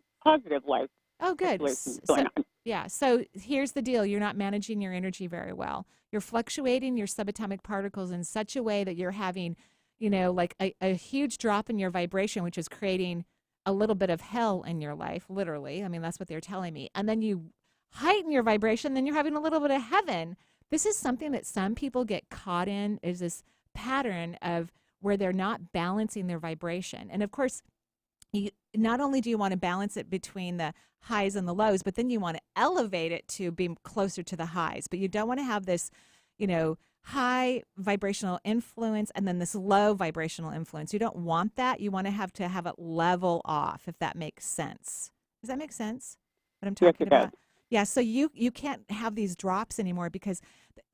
life Oh, good. situations going on. Yeah. So here's the deal. You're not managing your energy very well. You're fluctuating your subatomic particles in such a way that you're having, like a huge drop in your vibration, which is creating a little bit of hell in your life, literally. I mean, that's what they're telling me. And then you heighten your vibration, then you're having a little bit of heaven. This is something that some people get caught in, is this pattern of where they're not balancing their vibration. And of course, not only do you want to balance it between the highs and the lows, but then you want to elevate it to be closer to the highs. But you don't want to have this, high vibrational influence and then this low vibrational influence. You don't want that. You want to have it level off, if that makes sense. Does that make sense? What I'm talking about? Yeah, so you can't have these drops anymore, because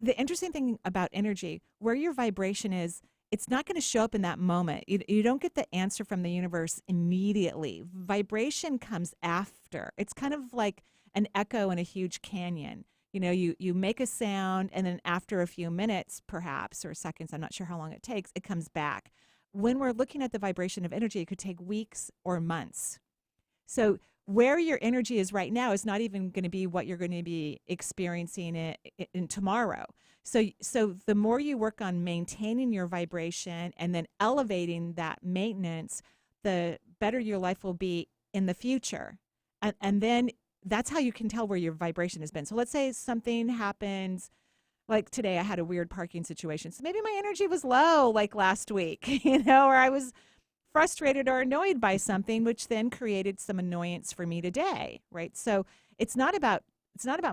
the interesting thing about energy, where your vibration is, it's not going to show up in that moment. You don't get the answer from the universe immediately. Vibration comes after. It's kind of like an echo in a huge canyon. You make a sound, and then after a few minutes, perhaps, or seconds, I'm not sure how long it takes, it comes back. When we're looking at the vibration of energy, it could take weeks or months. So where your energy is right now is not even going to be what you're going to be experiencing in tomorrow. So the more you work on maintaining your vibration and then elevating that maintenance, the better your life will be in the future. And then that's how you can tell where your vibration has been. So let's say something happens, like today I had a weird parking situation. So maybe my energy was low like last week, or I was frustrated or annoyed by something, which then created some annoyance for me today, right? So it's not about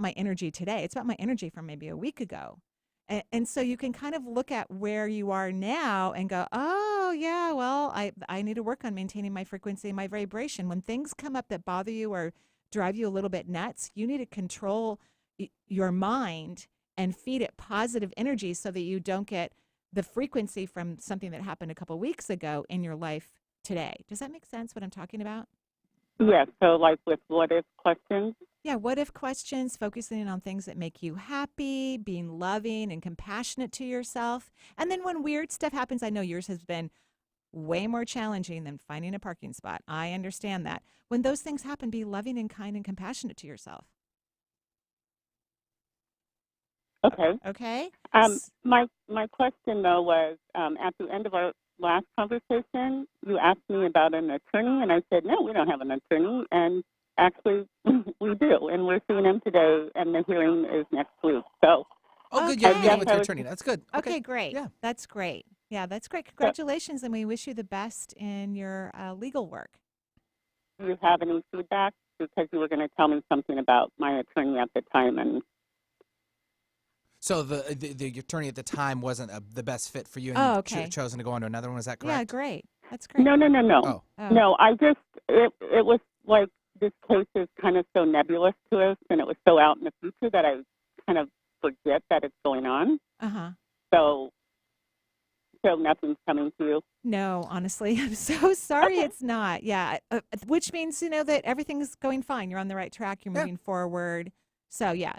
my energy today. It's about my energy from maybe a week ago. And so you can kind of look at where you are now and go, oh, yeah, well, I need to work on maintaining my frequency and my vibration. When things come up that bother you or drive you a little bit nuts, you need to control your mind and feed it positive energy so that you don't get the frequency from something that happened a couple weeks ago in your life today. Does that make sense what I'm talking about? Yes, so like with what if questions. Yeah, what if questions, focusing on things that make you happy, being loving and compassionate to yourself. And then when weird stuff happens, I know yours has been way more challenging than finding a parking spot. I understand that. When those things happen, be loving and kind and compassionate to yourself. Okay. Okay? My question, though, was at the end of our last conversation, you asked me about an attorney, and I said, no, we don't have an attorney. And actually, we do, and we're seeing him today, and the hearing is next week. So, oh, good. You're meeting with your attorney. That's good. Okay, great. Yeah. That's great. Yeah, that's great. Congratulations, and we wish you the best in your legal work. Do you have any feedback? Because you were going to tell me something about my attorney at the time, and so the attorney at the time wasn't the best fit for you, and you chosen to go on to another one. Is that correct? Yeah, great. That's great. No. Oh. No, I just it was like this case is kind of so nebulous to us, and it was so out in the future that I kind of forget that it's going on. So nothing's coming to you. No, honestly, I'm so sorry it's not. Yeah, which means that everything's going fine. You're on the right track. You're moving forward. So yeah,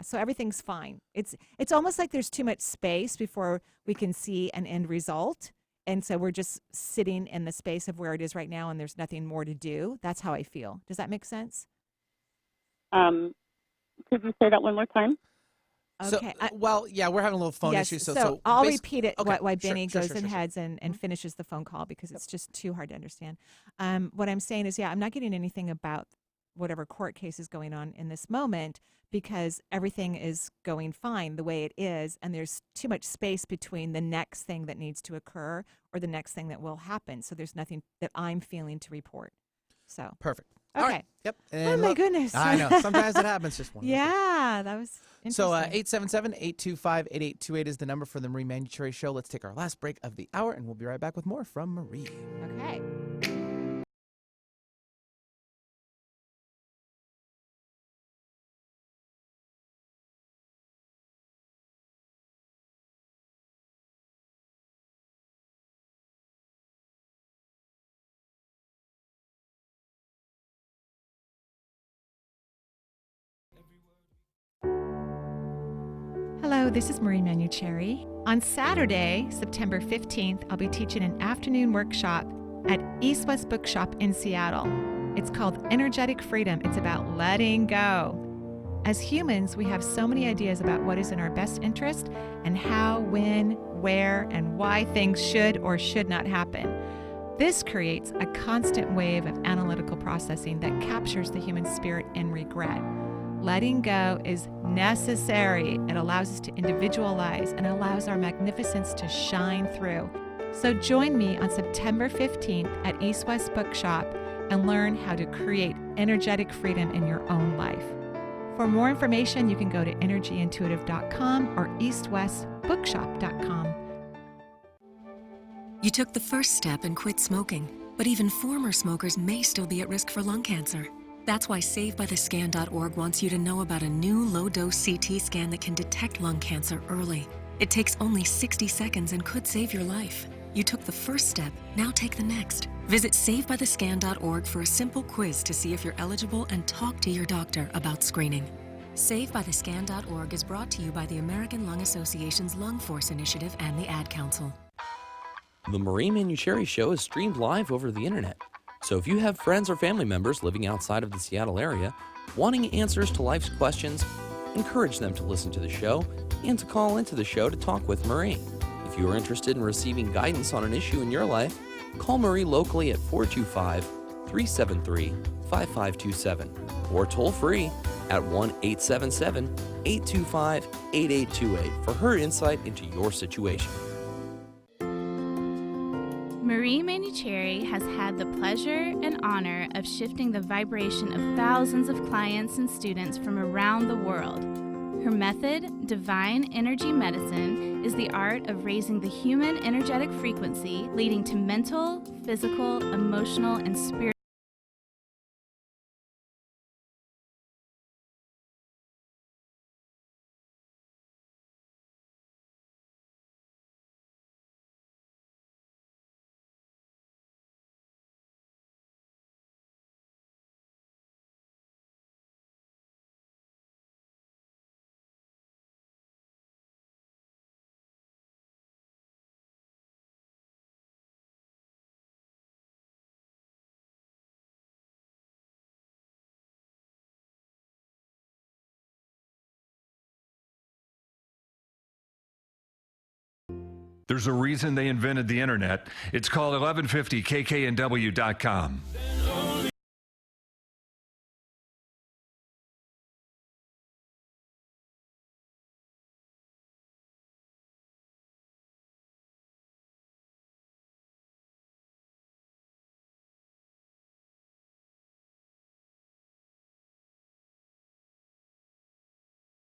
so everything's fine. It's almost like there's too much space before we can see an end result. And so we're just sitting in the space of where it is right now, and there's nothing more to do. That's how I feel. Does that make sense? Could you say that one more time? Okay. So, we're having a little phone issue. So I'll repeat it why Benny sure, goes and heads and finishes the phone call because it's just too hard to understand. What I'm saying is, I'm not getting anything about whatever court case is going on in this moment because everything is going fine the way it is, and there's too much space between the next thing that needs to occur or the next thing that will happen. So there's nothing that I'm feeling to report. So perfect. Okay. All right. Yep. And my goodness. I know. Sometimes it happens. Just one. Yeah, that was interesting. So 877-825-8828 is the number for the Marie Manuchehri Show. Let's take our last break of the hour, and we'll be right back with more from Marie. Okay. Hello, this is Marie Manuchehri. On Saturday, September 15th, I'll be teaching an afternoon workshop at East West Bookshop in Seattle. It's called Energetic Freedom. It's about letting go. As humans, we have so many ideas about what is in our best interest and how, when, where, and why things should or should not happen. This creates a constant wave of analytical processing that captures the human spirit in regret. Letting go is necessary. It allows us to individualize and allows our magnificence to shine through. So join me on September 15th at East West Bookshop and learn how to create energetic freedom in your own life. For more information, you can go to energyintuitive.com or eastwestbookshop.com. You took the first step and quit smoking, but even former smokers may still be at risk for lung cancer. That's why SaveByTheScan.org wants you to know about a new low-dose CT scan that can detect lung cancer early. It takes only 60 seconds and could save your life. You took the first step, now take the next. Visit SaveByTheScan.org for a simple quiz to see if you're eligible and talk to your doctor about screening. SaveByTheScan.org is brought to you by the American Lung Association's Lung Force Initiative and the Ad Council. The Marie Manuchehri Show is streamed live over the internet. So if you have friends or family members living outside of the Seattle area, wanting answers to life's questions, encourage them to listen to the show and to call into the show to talk with Marie. If you are interested in receiving guidance on an issue in your life, call Marie locally at 425-373-5527 or toll free at 1-877-825-8828 for her insight into your situation. Marie Manuchehri has had the pleasure and honor of shifting the vibration of thousands of clients and students from around the world Her method, Divine Energy Medicine, is the art of raising the human energetic frequency, leading to mental, physical, emotional, and spiritual. There's a reason they invented the internet. It's called 1150kknw.com.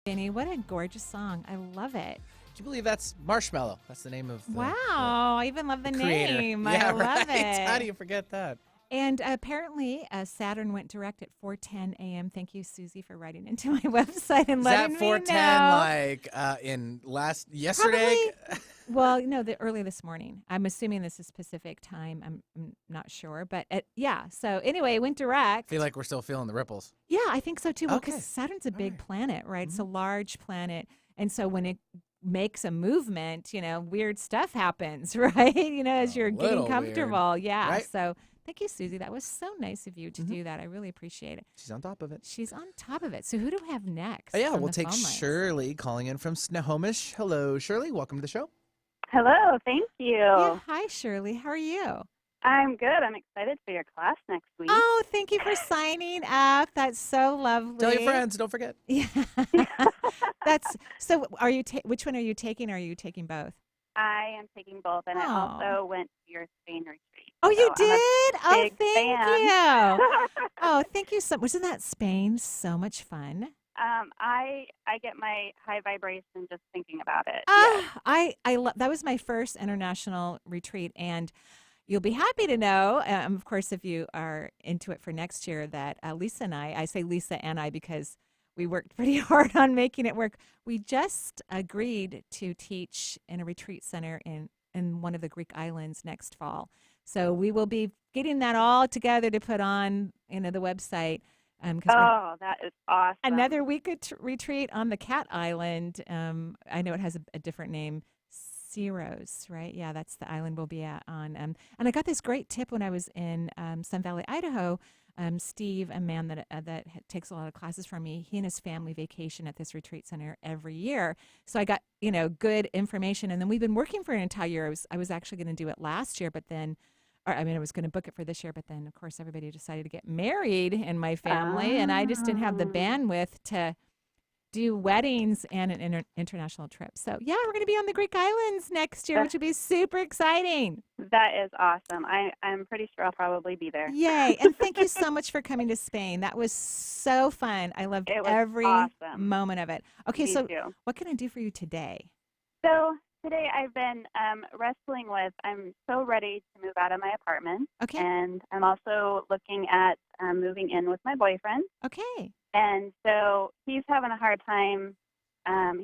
Jenny, what a gorgeous song. I love it. Do you believe that's Marshmallow? That's the name of the, Wow. I even love the creator. name. Yeah, I love right? it. How do you forget that? And apparently, Saturn went direct at 4:10 a.m. Thank you, Susie, for writing into my website and Is letting that me 4:10 know. like yesterday? Well, no, early this morning. I'm assuming this is Pacific time. I'm not sure, but yeah. So anyway, it went direct. I feel like we're still feeling the ripples. Yeah, I think so too. Well, because Okay. Saturn's a big planet, right? It's a Mm-hmm. large planet, and so when it makes a movement, weird stuff happens, right? As you're getting little weird, comfortable. Yeah. right? So thank you, Susie. That was so nice of you to do that. I really appreciate it. She's on top of it. She's on top of it. So who do we have next? Oh, yeah, on we'll the take phone lines? Shirley calling in from Snohomish. Hello, Shirley. Welcome to the show. Hello, thank you. Yeah, hi, Shirley. How are you? I'm good. I'm excited for your class next week. Oh, thank you for signing up. That's so lovely. Tell your friends. Don't forget. Yeah. That's so. Are you? Which one are you taking? Or are you taking both? I am taking both, and I also went to your Spain retreat. Oh, you so did? I'm a Oh, big thank fan. you. Oh, thank you so much. Wasn't that Spain so much fun? I get my high vibration just thinking about it. I love that was my first international retreat, and you'll be happy to know, of course, if you are into it for next year, that Lisa and I say Lisa and I because we worked pretty hard on making it work. We just agreed to teach in a retreat center in one of the Greek islands next fall. So we will be getting that all together to put on, the website. That is awesome. Another week retreat on the Cat Island. I know it has a different name, Ceros, right? Yeah, that's the island we'll be on. And I got this great tip when I was in Sun Valley, Idaho. Steve, a man that takes a lot of classes from me, he and his family vacation at this retreat center every year. So I got good information, and then we've been working for an entire year. I was actually going to do it last year, but then. I was going to book it for this year, but then, of course, everybody decided to get married in my family, and I just didn't have the bandwidth to do weddings and an international trip. So, yeah, we're going to be on the Greek islands next year, which would be super exciting. That is awesome. I'm pretty sure I'll probably be there. Yay. And thank you so much for coming to Spain. That was so fun. I loved every awesome. moment of it. Okay, Me so too. what can I do for you today? So today I've been wrestling with, I'm so ready to move out of my apartment. Okay. And I'm also looking at moving in with my boyfriend. Okay. And so he's having a hard time.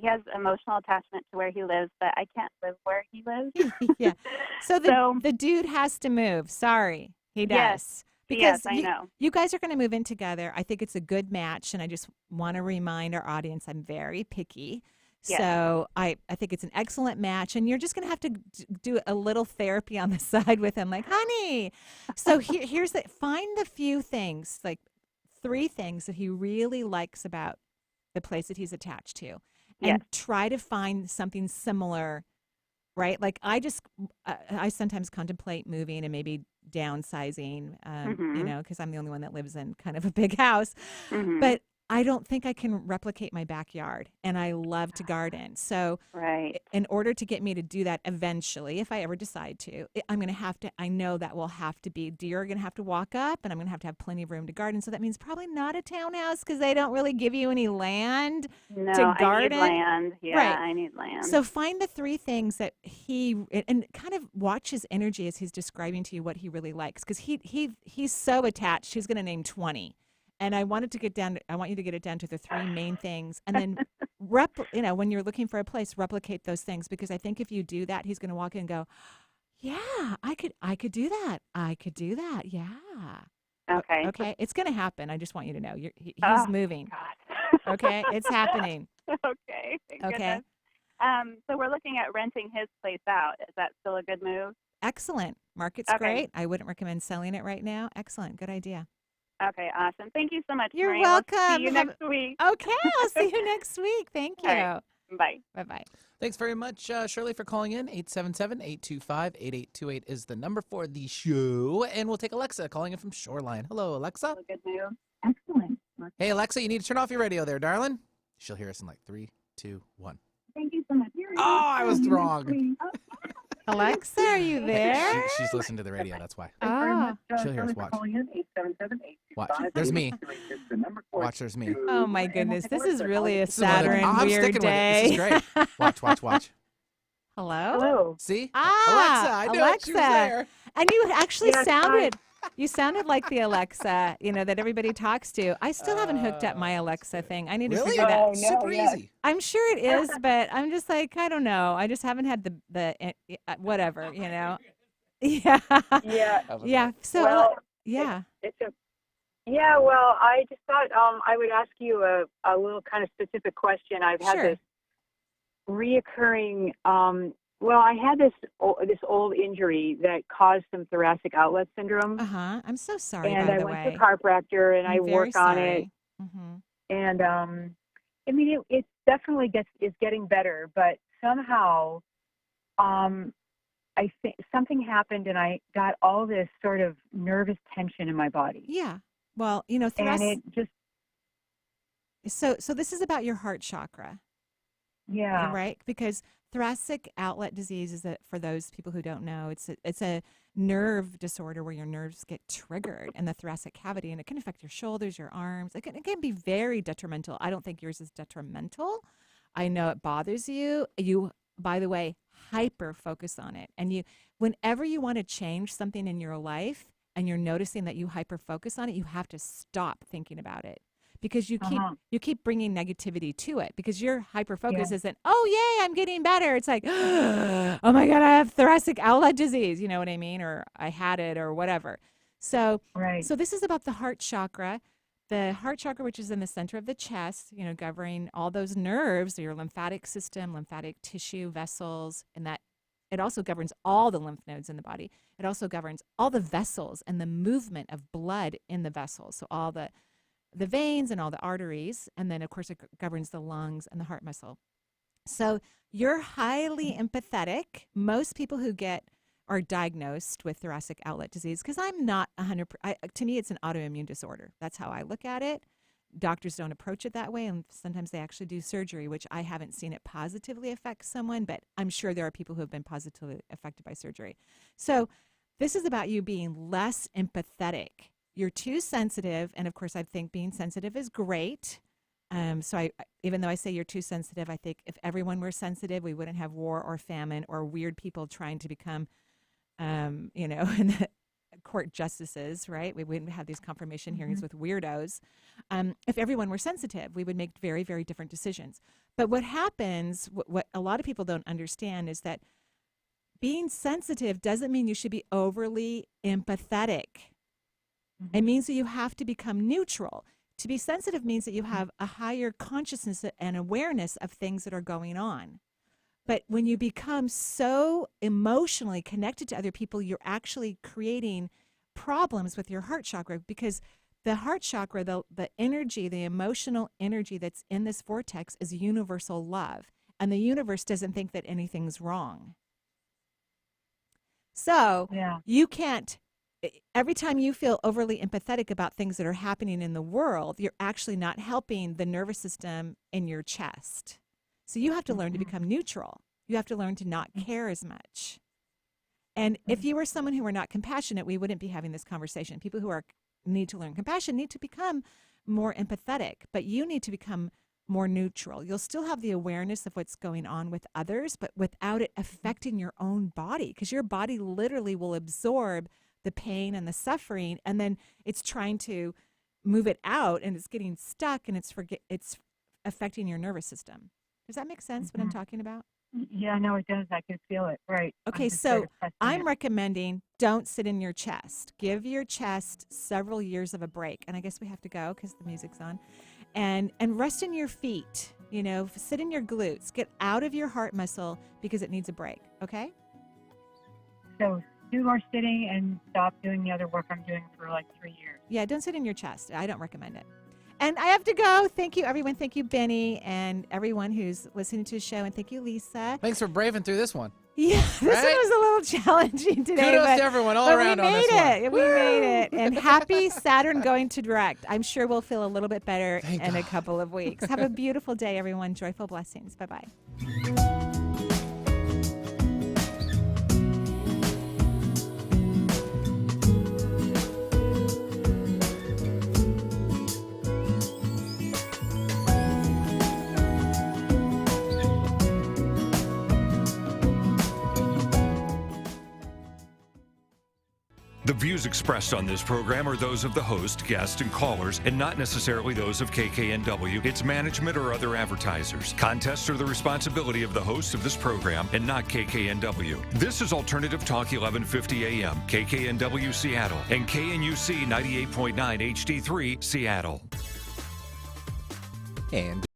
He has emotional attachment to where he lives, but I can't live where he lives. Yeah. So the dude has to move. Sorry. He does. Yes. Because Yes, I know. You guys are going to move in together. I think it's a good match, and I just want to remind our audience I'm very picky. Yes. So I think it's an excellent match, and you're just going to have to do a little therapy on the side with him, like, honey. So here's find the few things, like 3 things that he really likes about the place that he's attached to, and try to find something similar, right? Like I sometimes contemplate moving and maybe downsizing, because I'm the only one that lives in kind of a big house. Mhm. But I don't think I can replicate my backyard, and I love to garden. So in order to get me to do that eventually, if I ever decide to, I'm going to have to, I know that will have to be, deer are going to have to walk up, and I'm going to have plenty of room to garden. So that means probably not a townhouse because they don't really give you any land to garden. I need land. Yeah, right. I need land. So find the 3 things that and kind of watch his energy as he's describing to you what he really likes, because he's so attached. He's going to name 20. And I want you to get it down to the 3 main things, and then when you're looking for a place, replicate those things, because I think if you do that, he's going to walk in and go, yeah, I could do that. I could do that. Yeah. Okay. Okay. It's going to happen. I just want you to know he's moving. God. Okay. It's happening. Okay. Thank Okay. goodness. So we're looking at renting his place out. Is that still a good move? Excellent. Market's great. I wouldn't recommend selling it right now. Excellent. Good idea. Okay, awesome. Thank you so much, You're Marie. welcome. We'll see you next week. Okay, I'll see you next week. Thank you. All right. Bye. Bye-bye. Thanks very much, Shirley, for calling in. 877-825-8828 is the number for the show. And we'll take Alexa calling in from Shoreline. Hello, Alexa. Good move. Excellent. Hey, Alexa, you need to turn off your radio there, darling. She'll hear us in like 3, 2, 1. Thank you so much. Oh, I was wrong. Alexa, are you there? She's listening to the radio, that's why. Oh. She'll hear us. Watch. Watch. There's me. Watch, there's me. Oh, my goodness. This is really a Saturn I'm weird sticking day. with it. This is great. Watch. Hello? Hello. See? Ah, Alexa, I knew it. She was there. And you actually Yes, sounded like the Alexa, that everybody talks to. I still haven't hooked up my Alexa thing. I need to figure that out. Super easy. I'm sure it is, but I'm just like, I don't know. I just haven't had the whatever, Yeah. Yeah. Yeah. So, Well, yeah. Well, I just thought I would ask you a little kind of specific question. I've had this reoccurring. I had this old injury that caused some thoracic outlet syndrome. I'm so sorry. And by I the went way. to a chiropractor, and I very work on it. sorry. Mm-hmm. And I mean, it definitely is getting better, but somehow, I think something happened, and I got all this sort of nervous tension in my body. Yeah. Well, And it just, so this is about your heart chakra. yeah. Right? Because thoracic outlet disease is for those people who don't know, it's a nerve disorder where your nerves get triggered in the thoracic cavity, and it can affect your shoulders, your arms. It can be very detrimental. I don't think yours is detrimental. I know it bothers you. You, by the way, hyper focus on it. And whenever you want to change something in your life and you're noticing that you hyper focus on it, you have to stop thinking about it. Because you keep bringing negativity to it, because your hyper focus isn't, oh yay, I'm getting better. It's like, oh my God, I have thoracic outlet disease. You know what I mean? Or I had it, or whatever. So so this is about the heart chakra. The heart chakra, which is in the center of the chest, governing all those nerves, your lymphatic system, lymphatic tissue, vessels, and that it also governs all the lymph nodes in the body. It also governs all the vessels and the movement of blood in the vessels. So all the veins and all the arteries, and then of course it governs the lungs and the heart muscle. So you're highly empathetic. Most people who are diagnosed with thoracic outlet disease, because I'm not 100%, to me it's an autoimmune disorder. That's how I look at it. Doctors don't approach it that way, and sometimes they actually do surgery, which I haven't seen it positively affect someone, but I'm sure there are people who have been positively affected by surgery. So this is about you being less empathetic. You're too sensitive, and of course I think being sensitive is great. So even though I say you're too sensitive, I think if everyone were sensitive, we wouldn't have war or famine or weird people trying to become, in the court justices, right? We wouldn't have these confirmation hearings with weirdos. If everyone were sensitive, we would make very, very different decisions. But what happens, what a lot of people don't understand, is that being sensitive doesn't mean you should be overly empathetic. It means that you have to become neutral. To be sensitive means that you have a higher consciousness and awareness of things that are going on. But when you become so emotionally connected to other people, you're actually creating problems with your heart chakra, because the heart chakra, the energy, the emotional energy that's in this vortex is universal love. And the universe doesn't think that anything's wrong. So you can't every time you feel overly empathetic about things that are happening in the world, you're actually not helping the nervous system in your chest. So you have to learn to become neutral. You have to learn to not care as much. And if you were someone who were not compassionate, we wouldn't be having this conversation. People who need to learn compassion need to become more empathetic, but you need to become more neutral. You'll still have the awareness of what's going on with others, but without it affecting your own body, because your body literally will absorb the pain and the suffering, and then it's trying to move it out, and it's getting stuck, and it's affecting your nervous system. Does that make sense, what I'm talking about? Yeah, no, it does. I can feel it. Right. Okay, so I'm recommending don't sit in your chest. Give your chest several years of a break. And I guess we have to go because the music's on. And rest in your feet. You know, sit in your glutes. Get out of your heart muscle because it needs a break. Okay? So do more sitting and stop doing the other work I'm doing for like 3 years. Yeah, don't sit in your chest. I don't recommend it. And I have to go. Thank you, everyone. Thank you, Benny, and everyone who's listening to the show. And thank you, Lisa. Thanks for braving through this one. Yeah, this one was a little challenging today. Kudos to everyone all around on this one. We made it. And happy Saturn going to direct. I'm sure we'll feel a little bit better in a couple of weeks. Have a beautiful day, everyone. Joyful blessings. Bye-bye. The views expressed on this program are those of the host, guests, and callers, and not necessarily those of KKNW, its management, or other advertisers. Contests are the responsibility of the host of this program and not KKNW. This is Alternative Talk 1150 AM, KKNW Seattle, and KNUC 98.9 HD3 Seattle. And